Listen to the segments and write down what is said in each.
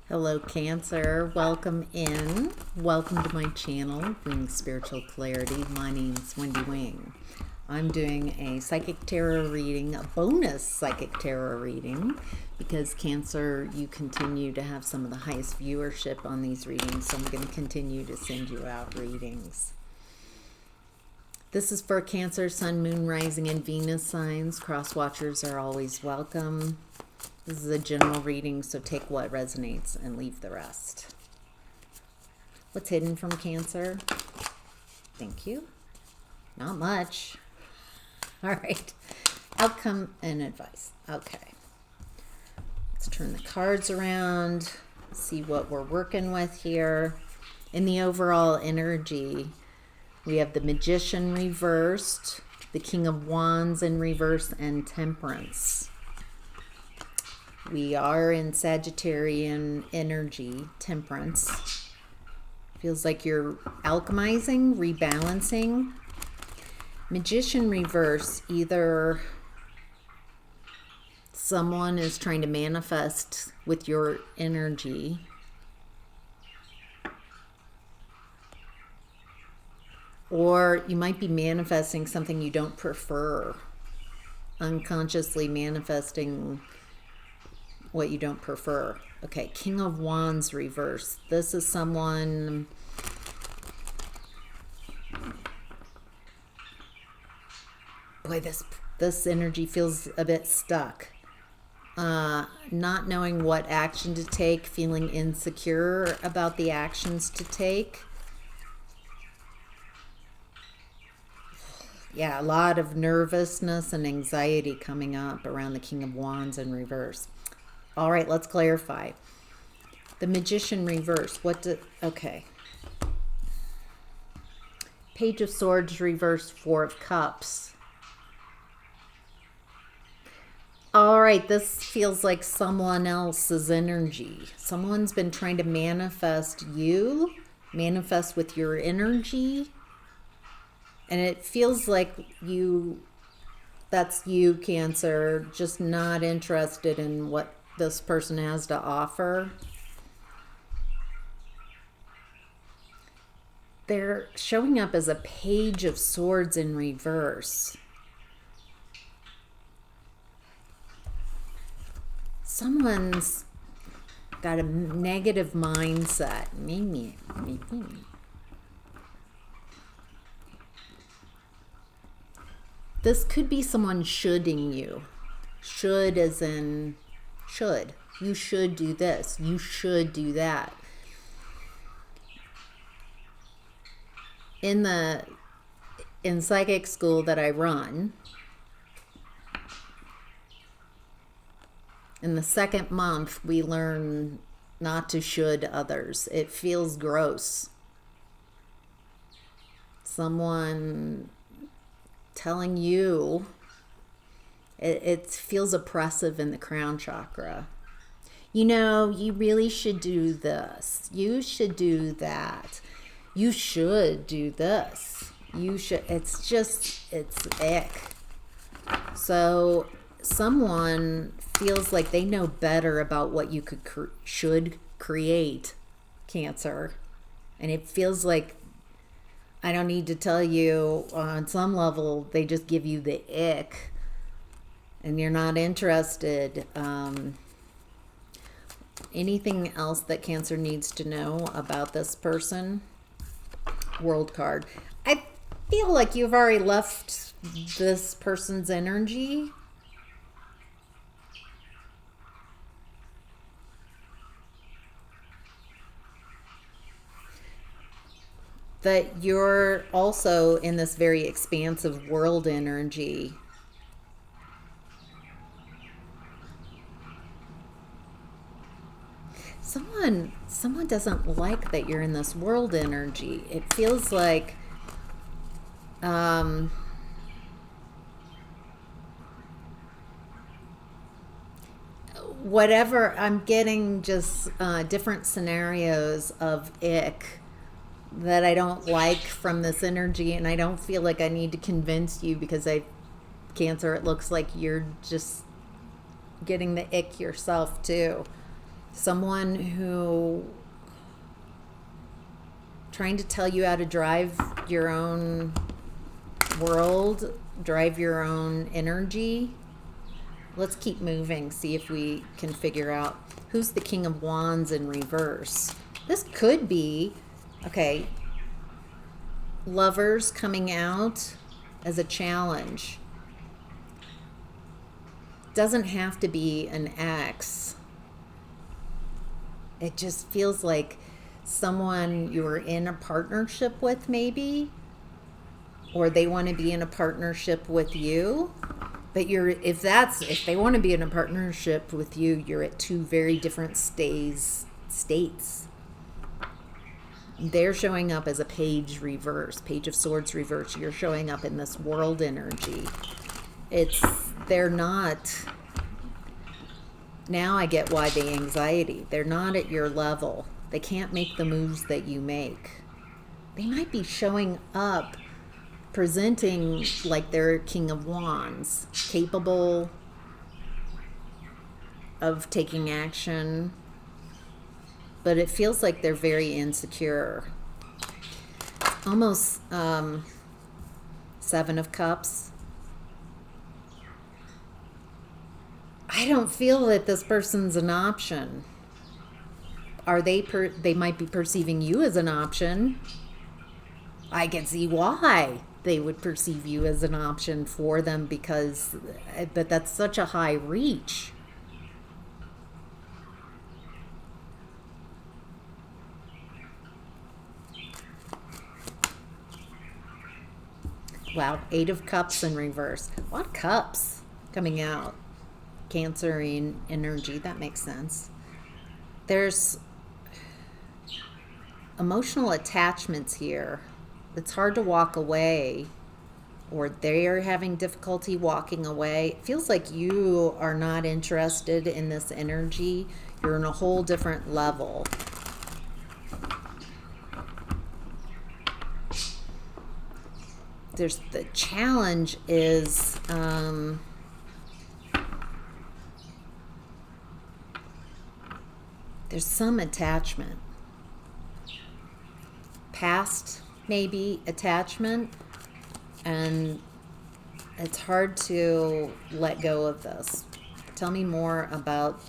Hello, Cancer. Welcome in. Welcome to my channel, Bringing Spiritual Clarity. My name's Wendy Wing. I'm doing a psychic tarot reading, a bonus psychic tarot reading, because Cancer, you continue to have some of the highest viewership on these readings, so I'm going to continue to send you out readings. This is for Cancer, Sun, Moon, Rising, and Venus signs. Cross watchers are always welcome. This is a general reading, so take what resonates and leave the rest. What's hidden from Cancer? Thank you. Not much. All right. Outcome and advice. Okay. Let's turn the cards around, see what we're working with here. In the overall energy, we have the Magician reversed, the King of Wands in reverse, and Temperance. We are in Sagittarian energy, Temperance. Feels like you're alchemizing, rebalancing. Magician reverse, either someone is trying to manifest with your energy, or you might be manifesting something you don't prefer, unconsciously manifesting what you don't prefer. Okay, King of Wands reverse. This is someone boy, this energy feels a bit stuck. Not knowing what action to take, feeling insecure about the actions to take. Yeah, a lot of nervousness and anxiety coming up around the King of Wands in reverse. All right, let's clarify. The Magician reverse. Okay. Page of Swords reverse, Four of Cups. All right, this feels like someone else's energy. Someone's been trying to manifest you, manifest with your energy. And it feels like that's you, Cancer, just not interested in what this person has to offer. They're showing up as a Page of Swords in reverse. Someone's got a negative mindset. Maybe. This could be someone shoulding you. Should as in should. You should do this. You should do that. In psychic school that I run, in the second month, we learn not to should others. It feels gross. Someone telling you, it feels oppressive in the crown chakra. You know, you really should do this. You should do that. You should do this. You should. It's ick. So someone feels like they know better about what you should create, Cancer. And it feels like, I don't need to tell you, on some level, they just give you the ick. And you're not interested. Anything else that Cancer needs to know about this person? World card. I feel like you've already left this person's energy. That you're also in this very expansive world energy. Someone doesn't like that you're in this world energy. It feels like whatever, I'm getting just different scenarios of ick that I don't like from this energy, and I don't feel like I need to convince you, because Cancer, it looks like you're just getting the ick yourself too. Someone who trying to tell you how to drive your own world, drive your own energy. Let's keep moving, see if we can figure out who's the King of Wands in reverse. This could be, okay, lovers coming out as a challenge. Doesn't have to be an ex. It just feels like someone you were in a partnership with, maybe, or they want to be in a partnership with you. But if they want to be in a partnership with you, you're at two very different states. They're showing up as a page reverse, Page of Swords reverse. You're showing up in this world energy. They're not. Now I get why the anxiety. They're not at your level. They can't make the moves that you make. They might be showing up presenting like they're King of Wands, capable of taking action, but it feels like they're very insecure. Almost Seven of Cups. I don't feel that this person's an option. They might be perceiving you as an option. I can see why they would perceive you as an option for them, but that's such a high reach. Wow, Eight of Cups in reverse. A lot of cups coming out. Cancerian energy, that makes sense. There's emotional attachments here. It's hard to walk away, or they're having difficulty walking away. It feels like you are not interested in this energy. You're on a whole different level. The challenge is there's some attachment. Past, maybe, attachment. And it's hard to let go of this. Tell me more about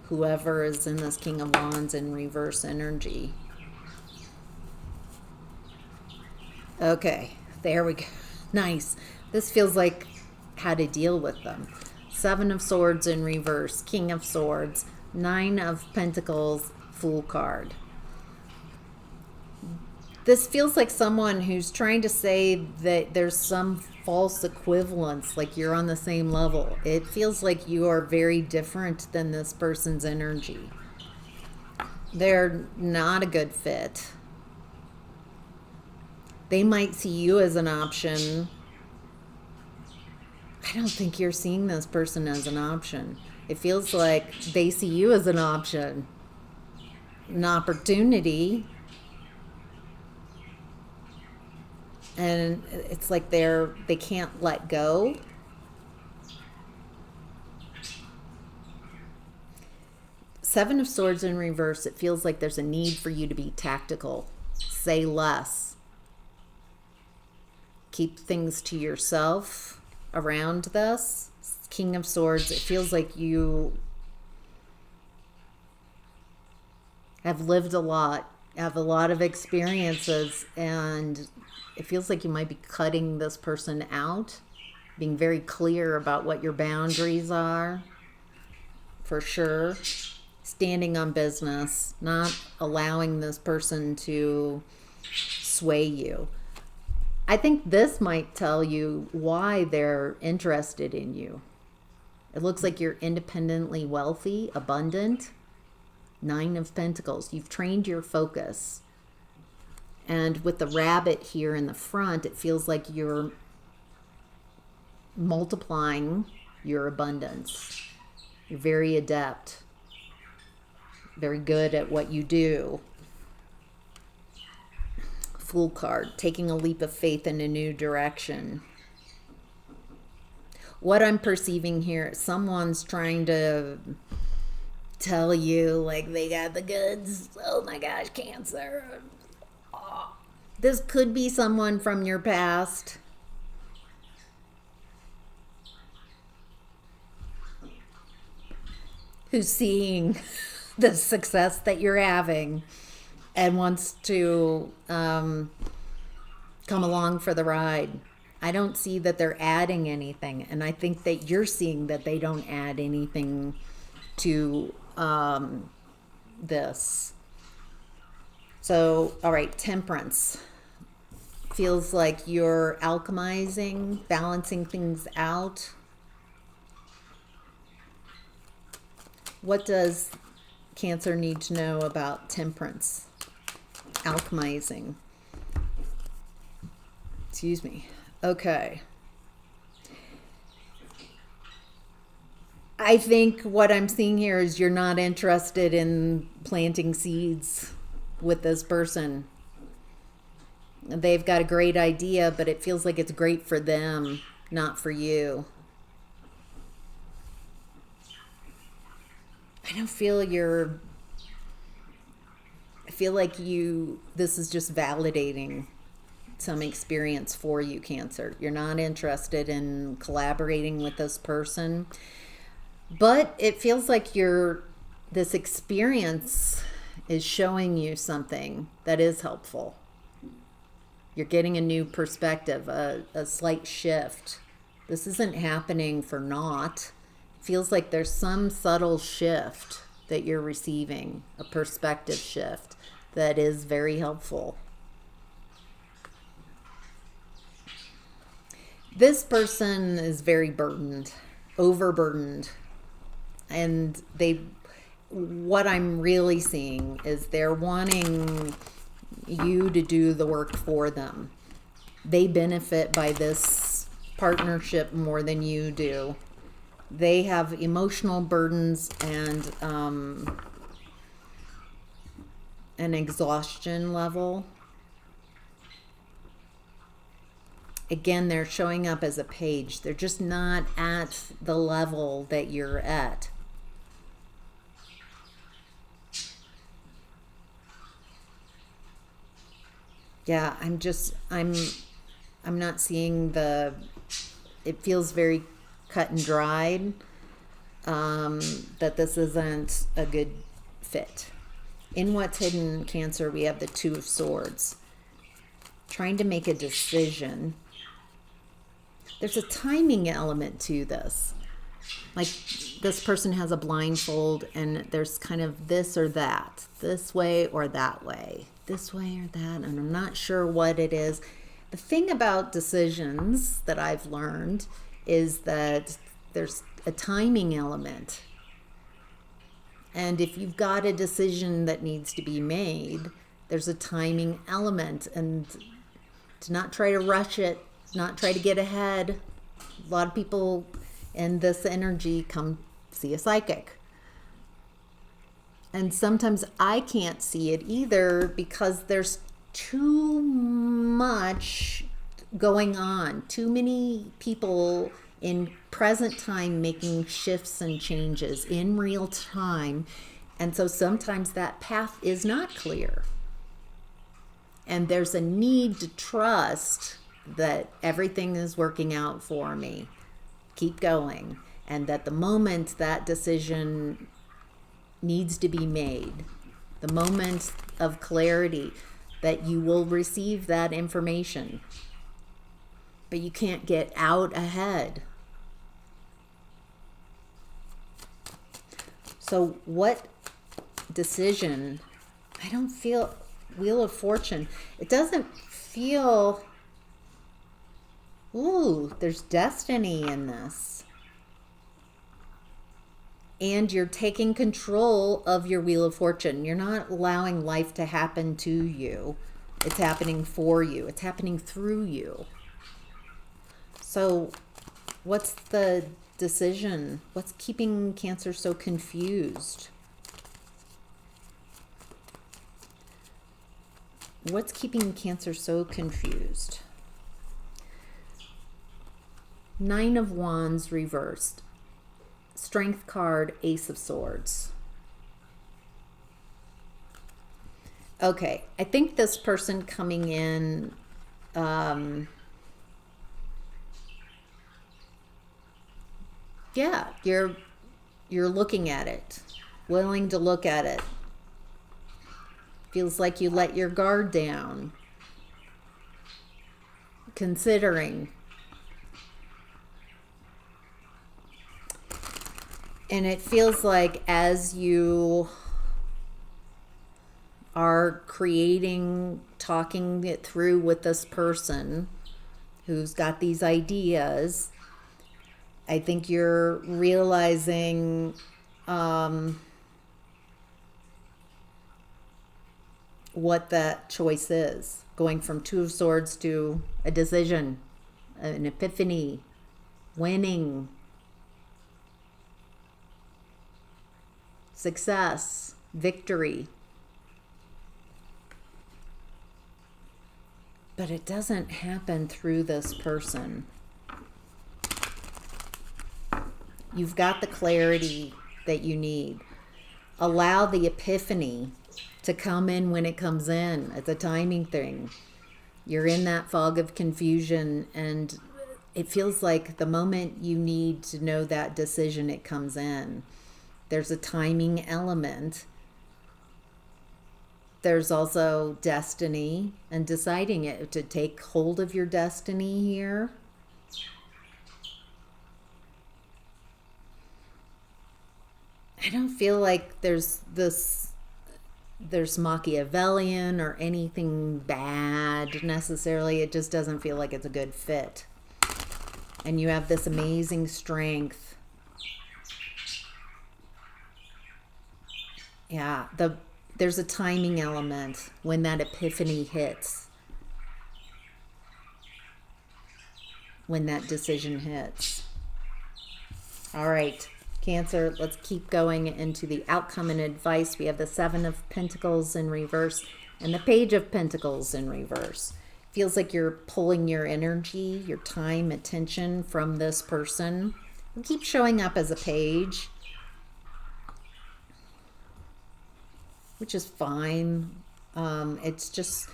whoever is in this King of Wands in reverse energy. Okay, there we go. Nice. This feels like how to deal with them. Seven of Swords in reverse, King of Swords, Nine of Pentacles, Fool card. This feels like someone who's trying to say that there's some false equivalence, like you're on the same level. It feels like you are very different than this person's energy. They're not a good fit. They might see you as an option. I don't think you're seeing this person as an option. It feels like they see you as an option, an opportunity. And it's like they can't let go. Seven of Swords in reverse, it feels like there's a need for you to be tactical. Say less. Keep things to yourself around this. King of Swords, it feels like you have lived a lot, have a lot of experiences, and it feels like you might be cutting this person out, being very clear about what your boundaries are, for sure. Standing on business, not allowing this person to sway you. I think this might tell you why they're interested in you. It looks like you're independently wealthy, abundant. Nine of Pentacles. You've trained your focus. And with the rabbit here in the front, it feels like you're multiplying your abundance. You're very adept. Very good at what you do. Fool card. Taking a leap of faith in a new direction. What I'm perceiving here, someone's trying to tell you like they got the goods. Oh my gosh, Cancer. Oh. This could be someone from your past. Who's seeing the success that you're having and wants to come along for the ride. I don't see that they're adding anything, and I think that you're seeing that they don't add anything to this. So, all right, Temperance. Feels like you're alchemizing, balancing things out. What does Cancer need to know about Temperance? Alchemizing. Excuse me. Okay. I think what I'm seeing here is you're not interested in planting seeds with this person. They've got a great idea, but it feels like it's great for them, not for you. I don't feel you're... I feel like this is just validating some experience for you, Cancer. You're not interested in collaborating with this person, but it feels like this experience is showing you something that is helpful. You're getting a new perspective, a slight shift. This isn't happening for naught. It feels like there's some subtle shift that you're receiving, a perspective shift that is very helpful. This person is very burdened, overburdened, and what I'm really seeing is they're wanting you to do the work for them. They benefit by this partnership more than you do. They have emotional burdens and an exhaustion level. Again, they're showing up as a page. They're just not at the level that you're at. Yeah, I'm not seeing it feels very cut and dried, that this isn't a good fit. In What's Hidden, Cancer, we have the Two of Swords. Trying to make a decision. There's a timing element to this. Like this person has a blindfold and there's kind of this or that, this way or that way, this way or that, and I'm not sure what it is. The thing about decisions that I've learned is that there's a timing element. And if you've got a decision that needs to be made, there's a timing element, and to not try to rush it, not try to get ahead. A lot of people in this energy come see a psychic. And sometimes I can't see it either because there's too much going on. Too many people in present time making shifts and changes in real time. And so sometimes that path is not clear. And there's a need to trust that everything is working out for me. Keep going. And that the moment that decision needs to be made, the moment of clarity, that you will receive that information. But you can't get out ahead. So what decision? I don't feel Wheel of Fortune. It doesn't feel... Ooh, there's destiny in this. And you're taking control of your Wheel of Fortune. You're not allowing life to happen to you. It's happening for you. It's happening through you. So what's the decision? What's keeping Cancer so confused? What's keeping Cancer so confused? Nine of Wands reversed. Strength card, Ace of Swords. Okay, I think this person coming in, yeah, you're looking at it, willing to look at it. Feels like you let your guard down, considering. And it feels like as you are creating, talking it through with this person who's got these ideas, I think you're realizing what that choice is. Going from Two of Swords to a decision, an epiphany, winning, success, victory. But it doesn't happen through this person. You've got the clarity that you need. Allow the epiphany to come in when it comes in. It's a timing thing. You're in that fog of confusion, and it feels like the moment you need to know that decision, it comes in. There's a timing element. There's also destiny and deciding it to take hold of your destiny here. I don't feel like there's Machiavellian or anything bad necessarily. It just doesn't feel like it's a good fit. And you have this amazing strength. Yeah, there's a timing element when that epiphany hits. When that decision hits. All right, Cancer, let's keep going into the outcome and advice. We have the Seven of Pentacles in reverse and the Page of Pentacles in reverse. Feels like you're pulling your energy, your time, attention from this person. It keeps showing up as a page, which is fine. It's just,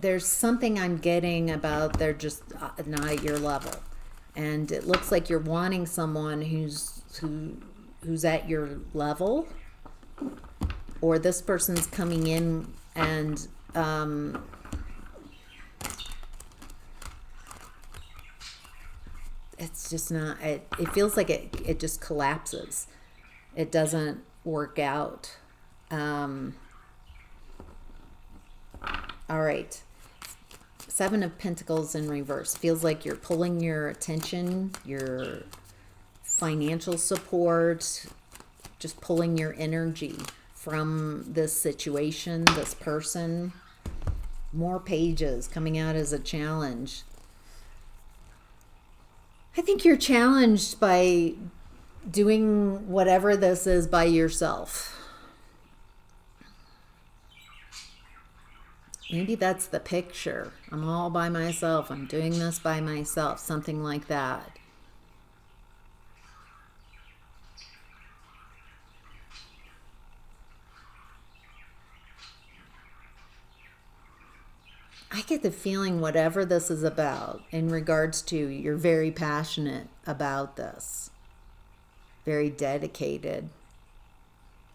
there's something I'm getting about they're just not at your level. And it looks like you're wanting someone who's at your level, or this person's coming in and it's just not, it feels like it just collapses. It doesn't work out. All right. Seven of Pentacles in reverse. Feels like you're pulling your attention, your financial support, just pulling your energy from this situation, this person. More pages coming out as a challenge. I think you're challenged by doing whatever this is by yourself. Maybe that's the picture. I'm all by myself. I'm doing this by myself. Something like that. I get the feeling whatever this is about, in regards to, you're very passionate about this. Very dedicated.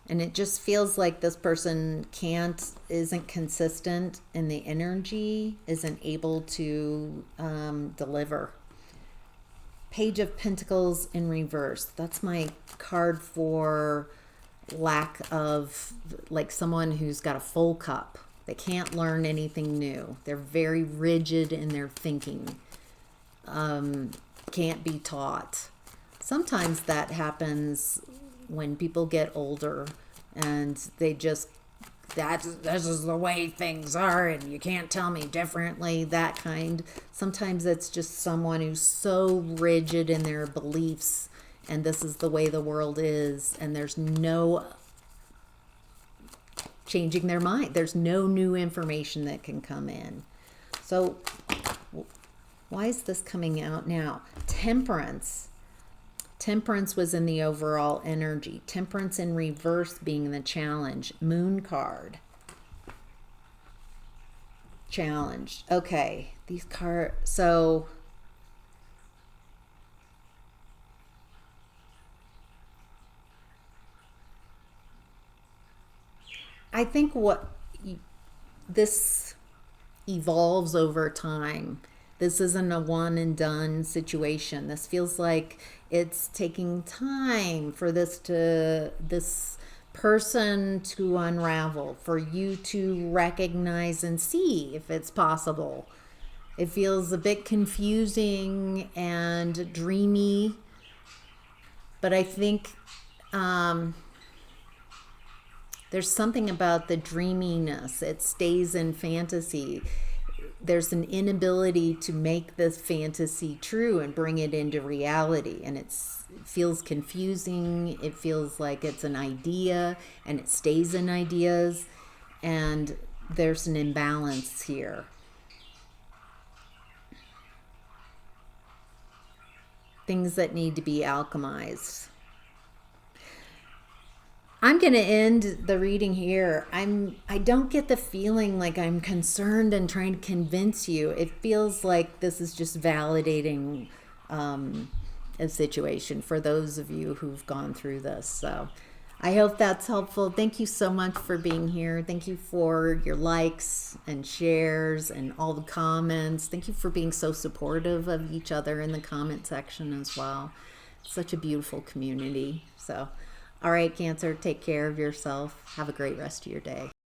And it just feels like this person isn't consistent in the energy, isn't able to deliver. Page of Pentacles in reverse. That's my card for lack of, like someone who's got a full cup. They can't learn anything new. They're very rigid in their thinking. Can't be taught. Sometimes that happens when people get older and they just, this is the way things are and you can't tell me differently, that kind. Sometimes it's just someone who's so rigid in their beliefs and this is the way the world is, and there's no changing their mind. There's no new information that can come in. So why is this coming out now? Temperance. Temperance was in the overall energy. Temperance in reverse being the challenge. Moon card. challenged. Okay, these cards. So I think this evolves over time. This isn't a one and done situation. This feels like it's taking time for this person to unravel, for you to recognize and see if it's possible. It feels a bit confusing and dreamy, but I think there's something about the dreaminess. It stays in fantasy. There's an inability to make this fantasy true and bring it into reality. And it feels confusing. It feels like it's an idea and it stays in ideas. And there's an imbalance here. Things that need to be alchemized. I'm going to end the reading here. I don't get the feeling like I'm concerned and trying to convince you. It feels like this is just validating a situation for those of you who've gone through this. So I hope that's helpful. Thank you so much for being here. Thank you for your likes and shares and all the comments. Thank you for being so supportive of each other in the comment section as well. It's such a beautiful community. So all right, Cancer, take care of yourself. Have a great rest of your day.